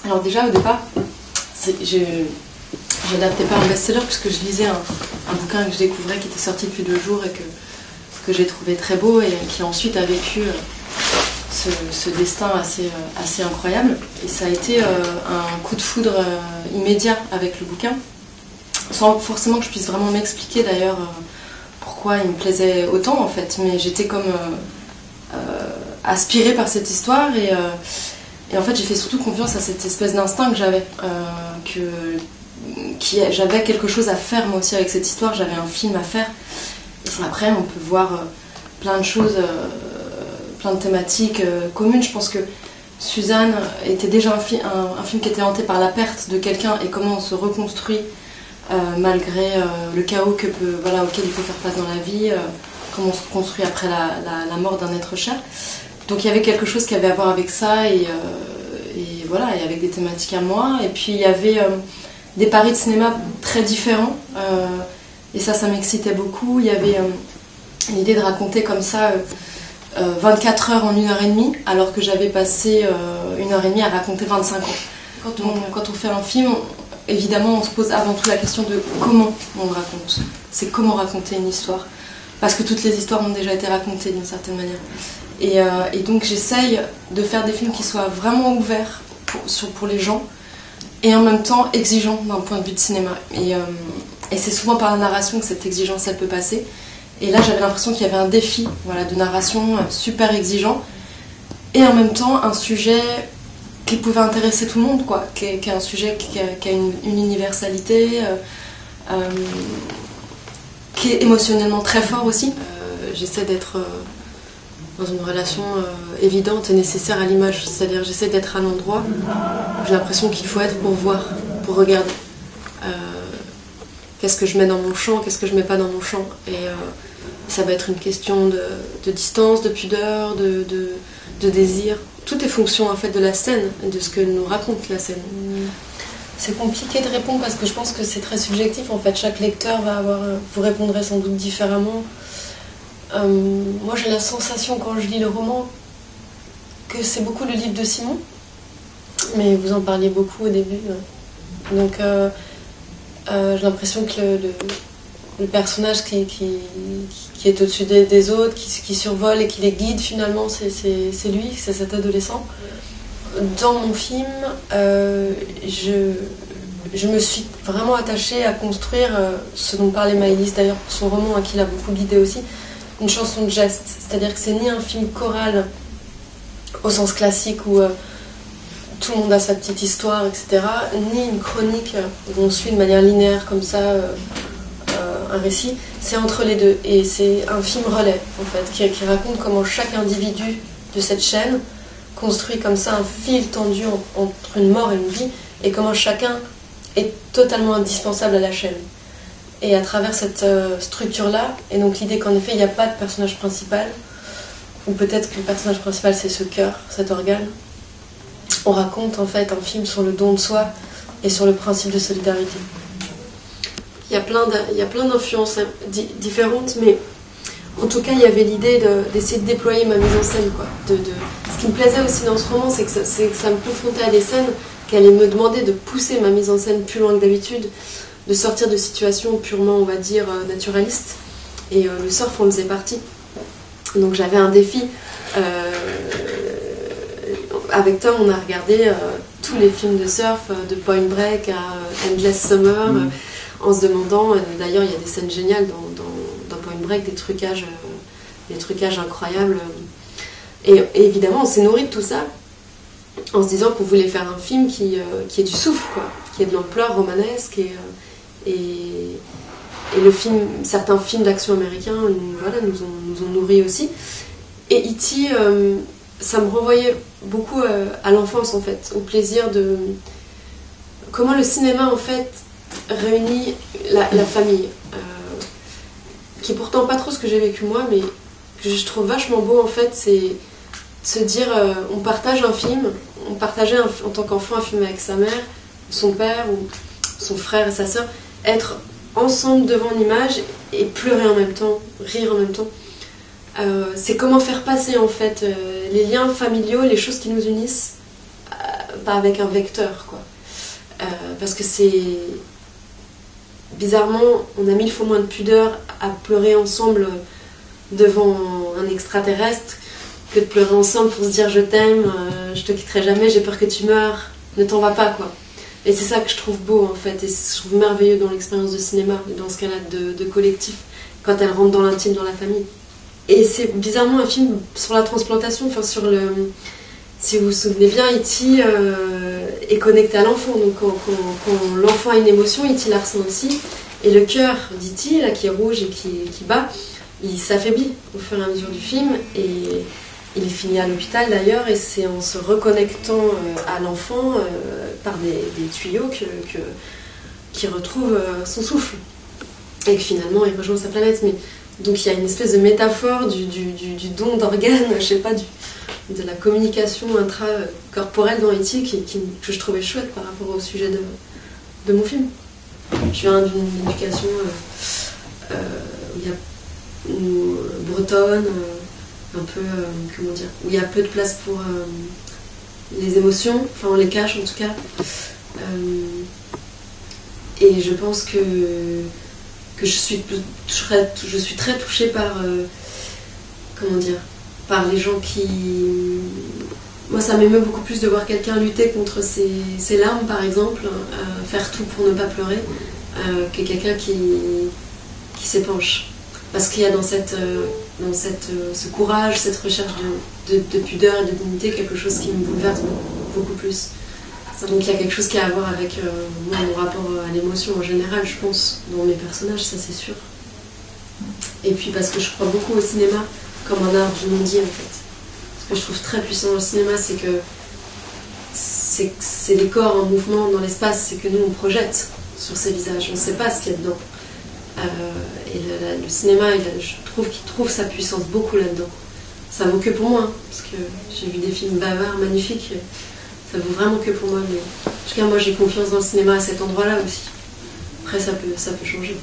Alors déjà au départ, j'adaptais pas un best-seller puisque je lisais un bouquin que je découvrais qui était sorti depuis 2 jours et que j'ai trouvé très beau et qui ensuite a vécu ce destin assez incroyable. Et ça a été un coup de foudre immédiat avec le bouquin, sans forcément que je puisse vraiment m'expliquer d'ailleurs pourquoi il me plaisait autant en fait, mais j'étais comme aspirée par cette histoire et en fait j'ai fait surtout confiance à cette espèce d'instinct que j'avais, j'avais quelque chose à faire moi aussi avec cette histoire, j'avais un film à faire. Et après on peut voir plein de choses, plein de thématiques communes. Je pense que Suzanne était déjà un film qui était hanté par la perte de quelqu'un et comment on se reconstruit malgré le chaos auquel il faut faire face dans la vie, comment on se construit après la mort d'un être cher. Donc il y avait quelque chose qui avait à voir avec ça et avec des thématiques à moi. Et puis il y avait des paris de cinéma très différents et ça m'excitait beaucoup. Il y avait l'idée de raconter comme ça 24 heures en 1h30 alors que j'avais passé 1h30 à raconter 25 ans. Quand on fait un film, évidemment on se pose avant tout la question de comment on le raconte. C'est comment raconter une histoire. Parce que toutes les histoires ont déjà été racontées d'une certaine manière. Et donc j'essaye de faire des films qui soient vraiment ouverts pour les gens et en même temps exigeants d'un point de vue de cinéma. Et c'est souvent par la narration que cette exigence elle peut passer. Et là j'avais l'impression qu'il y avait un défi de narration super exigeant et en même temps un sujet qui pouvait intéresser tout le monde, qui est un sujet qui a une universalité, qui est émotionnellement très fort aussi. J'essaie d'être dans une relation évidente et nécessaire à l'image, c'est-à-dire j'essaie d'être à l'endroit où j'ai l'impression qu'il faut être pour voir, pour regarder. Qu'est-ce que je mets dans mon champ, qu'est-ce que je mets pas dans mon champ. Et ça va être une question de distance, de pudeur, de désir. Tout est fonction en fait de la scène, de ce que nous raconte la scène. C'est compliqué de répondre parce que je pense que c'est très subjectif. En fait, chaque lecteur vous répondrez sans doute différemment. Moi, j'ai la sensation quand je lis le roman que c'est beaucoup le livre de Simon, mais vous en parliez beaucoup au début. Donc, j'ai l'impression que le personnage qui est au-dessus des autres, qui survole et qui les guide finalement, c'est lui, c'est cet adolescent. Dans mon film, je me suis vraiment attachée à construire ce dont parlait Maëlys d'ailleurs pour son roman, qui l'a beaucoup guidée aussi, une chanson de geste. C'est-à-dire que c'est ni un film choral au sens classique où tout le monde a sa petite histoire, etc., ni une chronique où on suit de manière linéaire comme ça un récit. C'est entre les deux. Et c'est un film relais, en fait, qui raconte comment chaque individu de cette chaîne construit comme ça un fil tendu entre une mort et une vie, et comment chacun est totalement indispensable à la chaîne. Et à travers cette structure-là, et donc l'idée qu'en effet il n'y a pas de personnage principal, ou peut-être que le personnage principal c'est ce cœur, cet organe, on raconte en fait un film sur le don de soi et sur le principe de solidarité. Il y a plein d'influences différentes, mais en tout cas il y avait l'idée d'essayer de déployer ma mise en scène, Ce qui me plaisait aussi dans ce roman, c'est que ça me confrontait à des scènes qui allaient me demander de pousser ma mise en scène plus loin que d'habitude, de sortir de situations purement, on va dire, naturalistes. Et le surf en faisait partie. Donc j'avais un défi. Avec Tom, on a regardé tous les films de surf, de Point Break à Endless Summer, en se demandant, d'ailleurs il y a des scènes géniales dans Point Break, des trucages incroyables. Et évidemment, on s'est nourri de tout ça en se disant qu'on voulait faire un film qui ait du souffle, qui ait de l'ampleur romanesque. Et certains films d'action américains nous ont nourris aussi. Et E.T., ça me renvoyait beaucoup à l'enfance, en fait, au plaisir de comment le cinéma, en fait, réunit la famille, qui est pourtant pas trop ce que j'ai vécu moi, mais que je trouve vachement beau, en fait, c'est de se dire on partage un film, on partageait en tant qu'enfant un film avec sa mère, son père ou son frère et sa sœur, être ensemble devant une image et pleurer en même temps, rire en même temps. C'est comment faire passer en fait les liens familiaux, les choses qui nous unissent pas avec un vecteur, quoi. Parce que c'est... Bizarrement, on a 1000 fois moins de pudeur à pleurer ensemble devant un extraterrestre que de pleurer ensemble pour se dire je t'aime, je te quitterai jamais, j'ai peur que tu meurs, ne t'en vas pas, quoi. Et c'est ça que je trouve beau, en fait, et je trouve merveilleux dans l'expérience de cinéma, et dans ce cas-là de collectif, quand elle rentre dans l'intime, dans la famille. Et c'est bizarrement un film sur la transplantation, enfin sur le... Si vous vous souvenez bien, E.T. Est connecté à l'enfant, donc quand l'enfant a une émotion, E.T. la ressent aussi, et le cœur d'E.T., là, qui est rouge et qui bat, il s'affaiblit au fur et à mesure du film, et il finit à l'hôpital d'ailleurs, et c'est en se reconnectant à l'enfant par des tuyaux qu'il retrouve son souffle, et que finalement il rejoint sa planète. Mais donc il y a une espèce de métaphore du don d'organes, je sais pas, de la communication intracorporelle dans E.T. que je trouvais chouette par rapport au sujet de mon film. Je viens d'une éducation bretonne, un peu, comment dire, où il y a peu de place pour les émotions, enfin on les cache en tout cas. Et je pense que je suis très touchée par, comment dire, par les gens qui... Moi ça m'émeut beaucoup plus de voir quelqu'un lutter contre ses larmes par exemple, faire tout pour ne pas pleurer, que quelqu'un qui s'épanche. Parce qu'il y a dans ce courage, cette recherche de pudeur et de dignité, quelque chose qui me bouleverse beaucoup plus. Donc il y a quelque chose qui a à voir avec moi, mon rapport à l'émotion en général, je pense, dans mes personnages, ça c'est sûr. Et puis parce que je crois beaucoup au cinéma comme un art du non-dit en fait. Ce que je trouve très puissant dans le cinéma, c'est que c'est les corps en mouvement dans l'espace, c'est que nous on projette sur ces visages, on ne sait pas ce qu'il y a dedans. Et le cinéma, je trouve qu'il trouve sa puissance beaucoup là-dedans. Ça vaut que pour moi, hein, parce que j'ai vu des films bavards, magnifiques, ça vaut vraiment que pour moi. Mais en tout cas, moi j'ai confiance dans le cinéma à cet endroit-là aussi. Après, ça peut changer.